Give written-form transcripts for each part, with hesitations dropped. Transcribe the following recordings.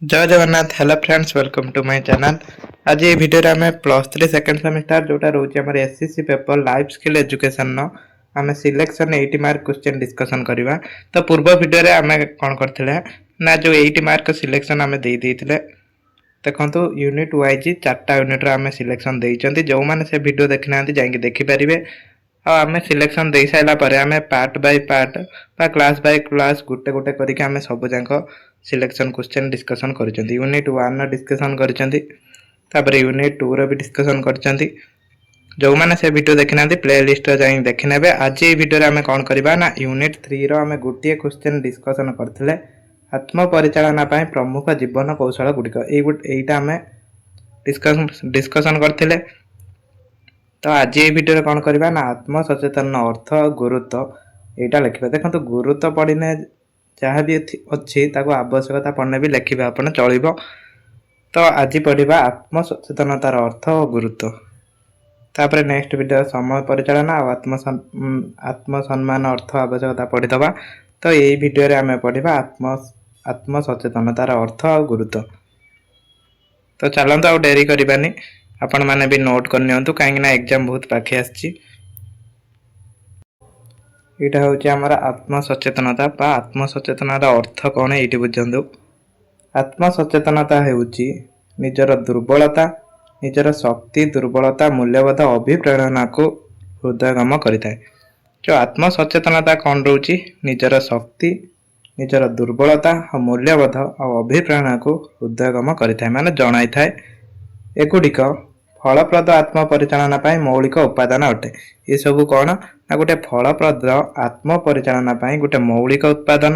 जय Jagannath. Hello friends, welcome to my channel. आज ये वीडियो रे हमें +3 सेकंड सेमेस्टर जोटा रोचे हमर SCC paper life skill education नो हमें सिलेक्शन 80 मार्क क्वेश्चन डिस्कशन करबा। तो पूर्व वीडियो रे हमें कोन करथिले ना जो 80 मार्क सिलेक्शन हमें दे देथिले देखंतु यूनिट वाइज 4टा यूनिट रे हमें सिलेक्शन देइचंती। जो माने से वीडियो देखनांती जाई के देखि परिबे। आ हमें सिलेक्शन दे साइला परे हमें पार्ट बाय पार्ट बा क्लास बाय क्लास गुटे गुटे करिके हमें सब जांको सिलेक्शन क्वेश्चन डिस्कशन करचंती। यूनिट 1 नो डिस्कशन करचंती, तापर यूनिट 2 रो भी डिस्कशन करचंती। जो माने से वीडियो देखनांती प्लेलिस्ट रे जाई देखनेबे। आज ये वीडियो रे हमें कोन करबा ना यूनिट 3 रो हमें गुटे क्वेश्चन डिस्कशन करथिले आत्म परिचालना पय प्रमुख जीवन कौशल गुडिक एटा हमें डिस्कशन करथिले। तो आज ये वीडियो रे कोन करबा ना आत्म सचेतन अर्थ गुरुत्व एटा लिखबे। देखंतु गुरुत्व पडिने जहाँ भी अच्छी ताको आवश्यकता पड़ने भी लिखा आप चलो। तो आज पढ़ा आत्म सचेतनतार अर्थ और गुरुत्व। तापर नेक्स्ट वीडियो समय परिचालना और आत्म सम्मान अर्थ आवश्यकता पढ़ीदबा। तो यही वीडियो रे आमे पढ़ा आत्म सचेतनतार अर्थ और गुरुत्व। तो चलते आ डेरी करबानी, आपण माने भी नोट करनियंतु कहीं एग्जाम बहुत पाखे आछि। यहाँ हूँ आमर आत्म सचेतनता बा आत्म सचेतनार अर्थ कौन ये बुझु। आत्म सचेतनता हूँ निजर दुर्बलता निजर शक्ति दुर्बलता मूल्यबोध अभिप्रेरणा को हृदयगम करें। जो आत्म सचेतनता कौन रोचे निजर शक्ति निजर दुर्बलता और मूल्यबोध और अभिप्रेरणा को हृदयगम करें माने जनाई थाए। एगुड़िक फलप्रद आत्म परिचालना मौलिक उपादान अटे। ये सब कौन ना गोटे फलप्रद आत्म परिचालना गोटे मौलिक उत्पादन।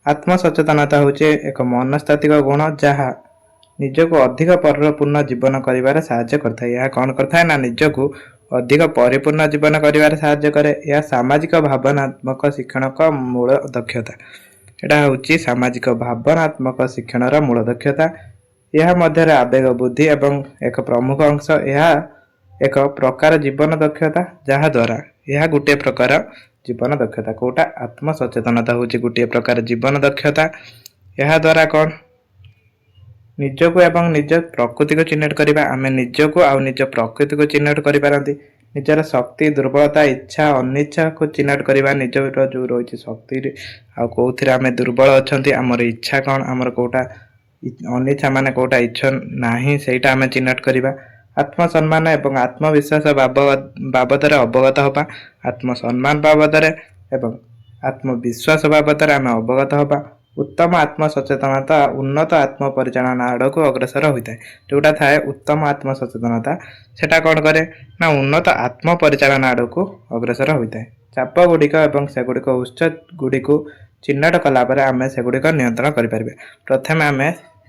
आत्म सचेतनता हूँ एक मनस्तात्विक गुण जहाँ निजक अधिक परिपूर्ण जीवन करिवारे साहाय्य करता है। यह कौन करता है ना निजक अधिक परिपूर्ण जीवन करिवारे साहाय्य करे। यह सामाजिक भावनात्मक शिक्षण का मूल दक्षता। यहाँ हूँ सामाजिक भावनात्मक शिक्षण मूल दक्षता। यह मध्य आवेग बुद्धि एवं एक प्रमुख अंश। यह एक प्रकार जीवन दक्षता जहा द्वारा यह गोटे प्रकार जीवन दक्षता। कोटा आत्म सचेतनता हूँ गोटे प्रकार जीवन दक्षता। यह द्वारा कौन निजको एवं निज प्रकृति को चिन्हट करबा। आमे निजको आ निज प्रकृति को चिन्हट करि पारंती। निजर शक्ति दुर्बलता इच्छा अनिच्छा को चिन्हट करबा। निजर जो रही शक्ति आ कोथिरे आमे दुर्बल अछंती आमर इच्छा कौन आमर कोटा अनिच्छा माने कोटा इच्छा नाही सेटा आमे चिन्हट करबा। आत्म सम्मान एवं आत्मविश्वास बाबद अवगत हवा। आत्म सम्मान बाबद एवं आत्मविश्वास बाबद आमे अवगत हवा। उत्तम आत्म सचेतनता उन्नत आत्म परिचालना आड़ को अग्रसर होता है। जोटा थाए उत्तम आत्म सचेतनता सेटा कौन करे ना उन्नत आत्म परिचालना आड़ को अग्रसर होता है। चाप गुड़िक और सेगुड़िक उच्च गुड़िक चिन्हट कलापर आम सेगुड़िक नियंत्रण करें। प्रथम आम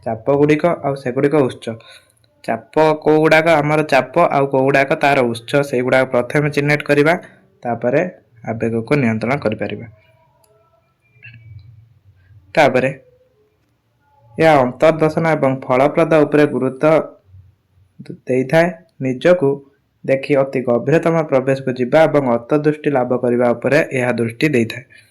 चाप गुड़िक और सेगुड़िक उच्च चाप कौ गुड़ाक आमर चाप आउ कौ गुड़ाक तार उच्च से गुड़ा प्रथम चिन्हट करवा तापर आवेग को नियंत्रण करें। तापरे यह अंतर्दर्शन एवं फलप्रद उपरे गुरुत्व देता है। निजको देखि अति गभीरतम प्रवेश को जीवा और अंतर्दृष्टि लाभ करने यह दृष्टि देता है।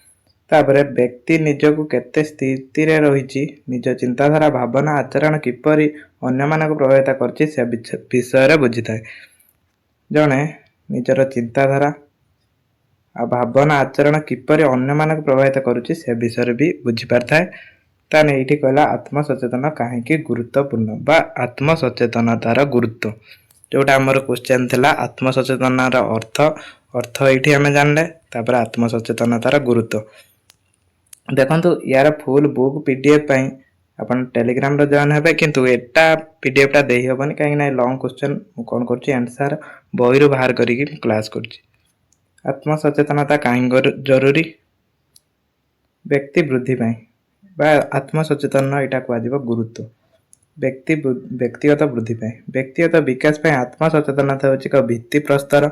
तापरे व्यक्ति निजको केते स्थिति रे रही निज चिंताधारा भावना आचरण किपरि अन्य मानक प्रभावित करछि से विषय रे बुझी थाए। जने निजर चिंताधारा आ भावना आचरण किपरि अन्य मानक प्रभावित करुछि से विषय भी बुझी पारथाए। ताने एठी कहला आत्म सचेतन काहेकि गुरुत्वपूर्ण बा आत्म सचेतनतार गुरुत्व। जोटा हमर क्वेश्चन थिला आत्म सचेतनार अर्थ एठी हमें जानले। तापर आत्म सचेतनतार गुरुत्व देखंतु यार फुल बुक पीडीएफ पई अपन टेलीग्राम रे जॉइन हेबे। किंतु एटा पीडीएफ टा देही होबनी काहे ना लॉन्ग क्वेश्चन मु कोन करछि आंसर बही रो बाहर करिकि क्लास करछि। आत्म सचेतनता कहीं जरूरी व्यक्ति वृद्धि पाई बा आत्म सचेतन यहाँ कह गुरुत्व व्यक्तिगत वृद्धि पाई व्यक्तिगत विकास पाई आत्म सचेतनता हूँ एक भित्ति प्रस्तर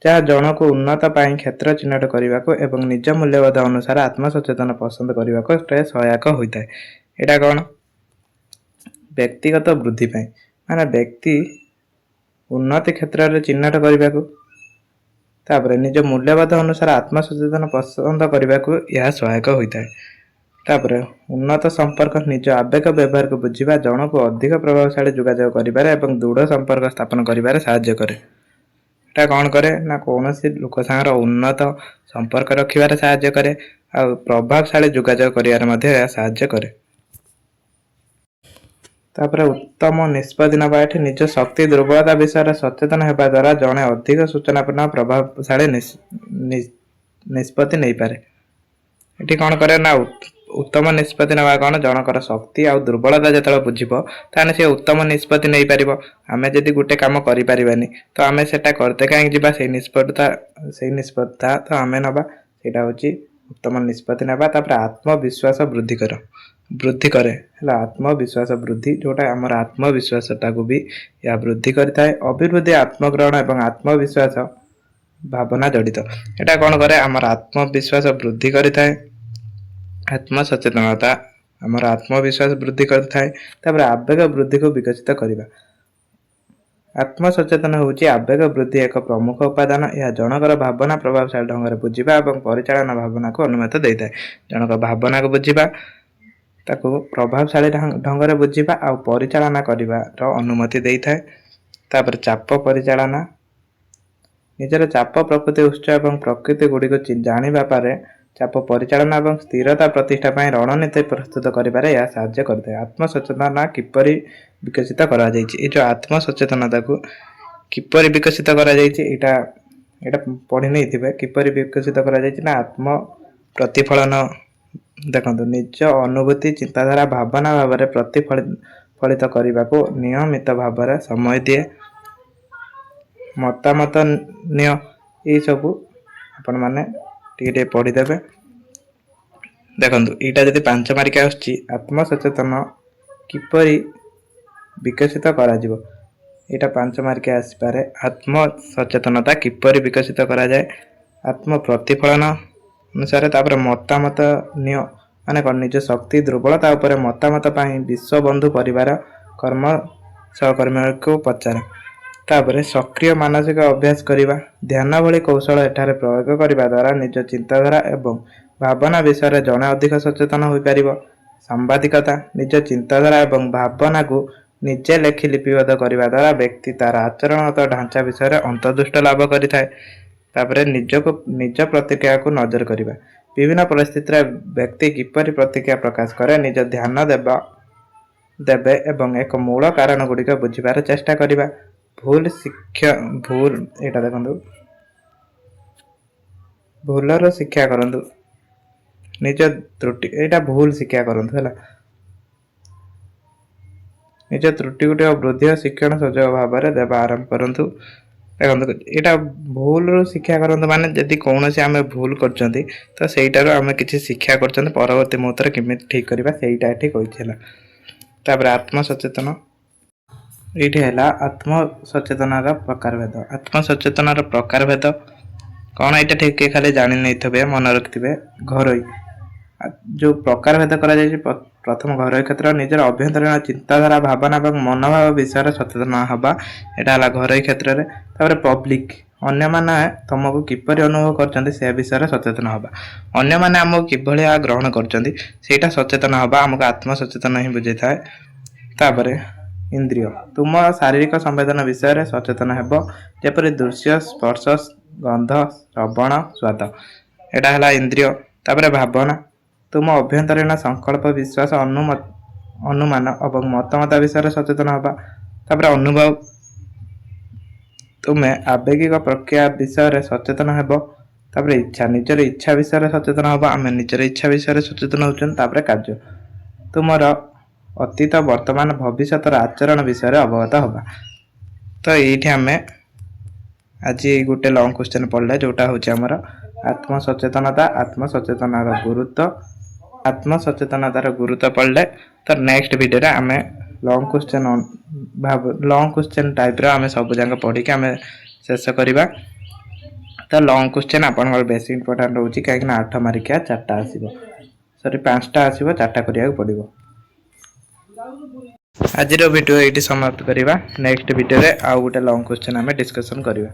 जहाँ जन को उन्नत पाई क्षेत्र चिन्हट करने को एवं निज मूल्यबोध अनुसार आत्म सचेतन पसंद करने को सहायक होता है। यहाँ कौन व्यक्तिगत वृद्धि पाई माने व्यक्ति उन्नति क्षेत्र में चिन्हट करने को तापर निज मूल्यबोध अनुसार आत्म सचेतन पसंद करने को यह सहायक होता है। ତାପରେ ଉନ୍ନତ ସମ୍ପର୍କ ନିଜ ଆବେଗ ବ୍ୟବହାରକୁ ବୁଝିବା ଜଣକୁ ଅଧିକ ପ୍ରଭାବଶାଳୀ ଯୋଗାଯୋଗ କରିବାରେ ଏବଂ ଦୃଢ଼ ସମ୍ପର୍କ ସ୍ଥାପନ କରିବାରେ ସାହାଯ୍ୟ କରେ। ଏଟା କ'ଣ କରେ ନା କୌଣସି ଲୋକ ସାଙ୍ଗର ଉନ୍ନତ ସମ୍ପର୍କ ରଖିବାରେ ସାହାଯ୍ୟ କରେ ଆଉ ପ୍ରଭାବଶାଳୀ ଯୋଗାଯୋଗ କରିବାରେ ମଧ୍ୟ ଏହା ସାହାଯ୍ୟ କରେ। ତାପରେ ଉତ୍ତମ ନିଷ୍ପତ୍ତି ନେବା, ଏଠି ନିଜ ଶକ୍ତି ଦୁର୍ବଳତା ବିଷୟରେ ସଚେତନ ହେବା ଦ୍ୱାରା ଜଣେ ଅଧିକ ସୂଚନାପୂର୍ଣ୍ଣ ପ୍ରଭାବଶାଳୀ ନିଷ୍ପତ୍ତି ନେଇପାରେ। ଏଠି କ'ଣ କରେ ନା ଉତ୍ତମ ନିଷ୍ପତ୍ତି ନେବା କ'ଣ, ଜଣଙ୍କର ଶକ୍ତି ଆଉ ଦୁର୍ବଳତା ଯେତେବେଳେ ବୁଝିବ ତାହେଲେ ସେ ଉତ୍ତମ ନିଷ୍ପତ୍ତି ନେଇପାରିବ। ଆମେ ଯଦି ଗୋଟେ କାମ କରିପାରିବାନି ତ ଆମେ ସେଟା କରତେ କାହିଁକି ଯିବା, ସେଇ ନିଷ୍ପତ୍ତିଟା ତ ଆମେ ନେବା, ସେଇଟା ହେଉଛି ଉତ୍ତମ ନିଷ୍ପତ୍ତି ନେବା। ତାପରେ ଆତ୍ମବିଶ୍ୱାସ ବୃଦ୍ଧି କରେ ହେଲା, ଆତ୍ମବିଶ୍ୱାସ ବୃଦ୍ଧି, ଯେଉଁଟା ଆମର ଆତ୍ମବିଶ୍ୱାସଟାକୁ ବି ଏହା ବୃଦ୍ଧି କରିଥାଏ। ଅଭିବୃଦ୍ଧି ଆତ୍ମଗ୍ରହଣ ଏବଂ ଆତ୍ମବିଶ୍ୱାସ ଭାବନା ଜଡ଼ିତ। ଏଟା କ'ଣ କରେ, ଆମର ଆତ୍ମବିଶ୍ୱାସ ବୃଦ୍ଧି କରିଥାଏ। ଆତ୍ମସଚେତନତା ଆମର ଆତ୍ମବିଶ୍ୱାସ ବୃଦ୍ଧି କରିଥାଏ। ତାପରେ ଆବେଗ ବୃଦ୍ଧିକୁ ବିକଶିତ କରିବା। ଆତ୍ମସଚେତନ ହେଉଛି ଆବେଗ ବୃଦ୍ଧି ଏକ ପ୍ରମୁଖ ଉପାଦାନ। ଏହା ଜଣଙ୍କର ଭାବନା ପ୍ରଭାବଶାଳୀ ଢଙ୍ଗରେ ବୁଝିବା ଏବଂ ପରିଚାଳନା ଭାବନାକୁ ଅନୁମତି ଦେଇଥାଏ। ଜଣଙ୍କ ଭାବନାକୁ ବୁଝିବା, ତାକୁ ପ୍ରଭାବଶାଳୀ ଢଙ୍ଗରେ ବୁଝିବା ଆଉ ପରିଚାଳନା କରିବାର ଅନୁମତି ଦେଇଥାଏ। ତାପରେ ଚାପ ପରିଚାଳନା, ନିଜର ଚାପ ପ୍ରକୃତି ଉତ୍ସ ଏବଂ ପ୍ରକୃତି ଗୁଡ଼ିକୁ ଜାଣିବା ପରେ ଚାପ ପରିଚାଳନା ଏବଂ ସ୍ଥିରତା ପ୍ରତିଷ୍ଠା ପାଇଁ ରଣନୀତି ପ୍ରସ୍ତୁତ କରିବାରେ ଏହା ସାହାଯ୍ୟ କରିଥାଏ। ଆତ୍ମସଚେତନତା କିପରି ବିକଶିତ କରାଯାଇଛି, ଏ ଯେଉଁ ଆତ୍ମସଚେତନତାକୁ କିପରି ବିକଶିତ କରାଯାଇଛି ଏଇଟା ପଢ଼ି ନେଇଥିବେ। କିପରି ବିକଶିତ କରାଯାଇଛି ନା ଆତ୍ମ ପ୍ରତିଫଳନ, ଦେଖନ୍ତୁ ନିଜ ଅନୁଭୂତି ଚିନ୍ତାଧାରା ଭାବନା ଭାବରେ ପ୍ରତିଫଳିତ କରିବାକୁ ନିୟମିତ ଭାବରେ ସମୟ ଦିଏ, ମତାମତ ନିଅ, ଏଇସବୁ ଆପଣମାନେ ଟିକେ ପଢ଼ିଦେବେ। ଦେଖନ୍ତୁ ଏଇଟା ଯଦି 5 ମାର୍କିଆ ଆସୁଛି, ଆତ୍ମସଚେତନ କିପରି ବିକଶିତ କରାଯିବ, ଏଇଟା 5 ମାର୍କିଆ ଆସିପାରେ। ଆତ୍ମସଚେତନତା କିପରି ବିକଶିତ କରାଯାଏ, ଆତ୍ମ ପ୍ରତିଫଳନ ଅନୁସାରେ। ତାପରେ ମତାମତ ନିଅ, ମାନେ କ'ଣ, ନିଜ ଶକ୍ତି ଦୁର୍ବଳତା ଉପରେ ମତାମତ ପାଇଁ ବିଶ୍ୱବନ୍ଧୁ ପରିବାର କର୍ମ ସହକର୍ମୀଙ୍କୁ ପଚାର। ତାପରେ ସକ୍ରିୟ ମାନସିକ ଅଭ୍ୟାସ କରିବା, ଧ୍ୟାନ ଭଳି କୌଶଳ ଏଠାରେ ପ୍ରୟୋଗ କରିବା ଦ୍ୱାରା ନିଜ ଚିନ୍ତାଧାରା ଏବଂ ଭାବନା ବିଷୟରେ ଜଣେ ଅଧିକ ସଚେତନ ହୋଇପାରିବ। ସାମ୍ବାଦିକତା, ନିଜ ଚିନ୍ତାଧାରା ଏବଂ ଭାବନାକୁ ନିଜେ ଲେଖି ଲିପିବଦ୍ଧ କରିବା ଦ୍ୱାରା ବ୍ୟକ୍ତି ତାର ଆଚରଣଗତ ଢାଞ୍ଚା ବିଷୟରେ ଅନ୍ତର୍ଦୃଷ୍ଟି ଲାଭ କରିଥାଏ। ତାପରେ ନିଜ ପ୍ରତିକ୍ରିୟାକୁ ନଜର କରିବା, ବିଭିନ୍ନ ପରିସ୍ଥିତିରେ ବ୍ୟକ୍ତି କିପରି ପ୍ରତିକ୍ରିୟା ପ୍ରକାଶ କରେ ନିଜ ଧ୍ୟାନ ଦେବେ ଏବଂ ଏକ ମୂଳ କାରଣ ଗୁଡ଼ିକ ବୁଝିବାର ଚେଷ୍ଟା କରିବା। ଏଇଟା ଦେଖନ୍ତୁ, ଭୁଲର ଶିକ୍ଷା କରନ୍ତୁ, ନିଜ ତ୍ରୁଟି, ଏଇଟା ଭୁଲ ଶିକ୍ଷା କରନ୍ତୁ ହେଲା, ନିଜ ତ୍ରୁଟି ଗୁଡ଼ିକ ବୃଦ୍ଧି ଓ ଶିକ୍ଷଣ ସୁଯୋଗ ଭାବରେ ଦେବା ଆରମ୍ଭ କରନ୍ତୁ। ଦେଖନ୍ତୁ ଏଇଟା ଭୁଲରୁ ଶିକ୍ଷା କରନ୍ତୁ, ମାନେ ଯଦି କୌଣସି ଆମେ ଭୁଲ କରୁଛନ୍ତି ତ ସେଇଟାରୁ ଆମେ କିଛି ଶିକ୍ଷା କରୁଛନ୍ତି, ପରବର୍ତ୍ତୀ ମୁହୂର୍ତ୍ତରେ କେମିତି ଠିକ୍ କରିବା ସେଇଟା ଏଠି କହିଛି ହେଲା। ତାପରେ ଆତ୍ମସଚେତନ, ଏଇଠି ହେଲା ଆତ୍ମସଚେତନର ପ୍ରକାରଭେଦ। ଆତ୍ମସଚେତନର ପ୍ରକାରଭେଦ କ'ଣ, ଏଇଟା ଠିକ୍ ଖାଲି ଜାଣି ନେଇଥିବେ, ମନେ ରଖିଥିବେ। ଘରୋଇ, ଯେଉଁ ପ୍ରକାରଭେଦ କରାଯାଇଛି, ପ୍ରଥମ ଘରୋଇ କ୍ଷେତ୍ର, ନିଜର ଅଭ୍ୟନ୍ତରୀଣ ଚିନ୍ତାଧାରା ଭାବନା ଏବଂ ମନୋଭାବ ବିଷୟରେ ସଚେତନ ହେବା, ଏଇଟା ହେଲା ଘରୋଇ କ୍ଷେତ୍ରରେ। ତାପରେ ପବ୍ଲିକ୍, ଅନ୍ୟମାନେ ତମକୁ କିପରି ଅନୁଭବ କରୁଛନ୍ତି ସେ ବିଷୟରେ ସଚେତନ ହେବା, ଅନ୍ୟମାନେ ଆମକୁ କିଭଳି ଗ୍ରହଣ କରୁଛନ୍ତି ସେଇଟା ସଚେତନ ହେବା ଆମକୁ ଆତ୍ମସଚେତନ ହିଁ ବୁଝେଇଥାଏ। ତାପରେ ଇନ୍ଦ୍ରିୟ, ତୁମ ଶାରୀରିକ ସମ୍ବେଦନ ବିଷୟରେ ସଚେତନ ହେବ, ଯେପରି ଦୃଶ୍ୟ, ସ୍ପର୍ଶ, ଗନ୍ଧ, ଶ୍ରବଣ, ସ୍ୱାଦ, ଏଇଟା ହେଲା ଇନ୍ଦ୍ରିୟ। ତାପରେ ଭାବନା, ତୁମ ଅଭ୍ୟନ୍ତରୀଣ ସଂକଳ୍ପ, ବିଶ୍ୱାସ, ଅନୁମାନ ଏବଂ ମତାମତ ବିଷୟରେ ସଚେତନ ହେବା। ତାପରେ ଅନୁଭବ, ତୁମେ ଆବେଗିକ ପ୍ରକ୍ରିୟା ବିଷୟରେ ସଚେତନ ହେବ। ତାପରେ ଇଚ୍ଛା, ନିଜର ଇଚ୍ଛା ବିଷୟରେ ସଚେତନ ହେବ, ଆମେ ନିଜର ଇଚ୍ଛା ବିଷୟରେ ସଚେତନ ହେଉଛନ୍ତି। ତାପରେ କାର୍ଯ୍ୟ, ତୁମର ଅତୀତ, ବର୍ତ୍ତମାନ, ଭବିଷ୍ୟତର ଆଚରଣ ବିଷୟରେ ଅବଗତ ହେବା। ତ ଏଇଠି ଆମେ ଆଜି ଗୋଟେ ଲଙ୍ଗ କ୍ୱେଶ୍ଚନ୍ ପଢ଼ିଲେ, ଯେଉଁଟା ହେଉଛି ଆମର ଆତ୍ମସଚେତନତାର ଗୁରୁତ୍ୱ ପଢ଼ିଲେ। ତ ନେକ୍ସଟ ଭିଡ଼ିଓରେ ଆମେ ଲଙ୍ଗ କ୍ୱେଶ୍ଚନ୍ ଟାଇପ୍ର ଆମେ ସବୁ ଯାକ ପଢ଼ିକି ଆମେ ଶେଷ କରିବା। ତ ଲଙ୍ଗ କ୍ୱେଶ୍ଚନ୍ ଆପଣଙ୍କର ବେଶୀ ଇମ୍ପୋର୍ଟାଣ୍ଟ ରହୁଛି, କାହିଁକିନା 8 ମାର୍କିଆ 4ଟା ଆସିବ, 5ଟା ଆସିବ, 4ଟା କରିବାକୁ ପଡ଼ିବ। ଆଜିର ଭିଡ଼ିଓ ଏଇଠି ସମାପ୍ତ କରିବା। ନେକ୍ସଟ ଭିଡ଼ିଓରେ ଆଉ ଗୋଟେ ଲଙ୍ଗ କ୍ୱେଶ୍ଚନ୍ ଆମେ ଡିସ୍କସନ୍ କରିବା।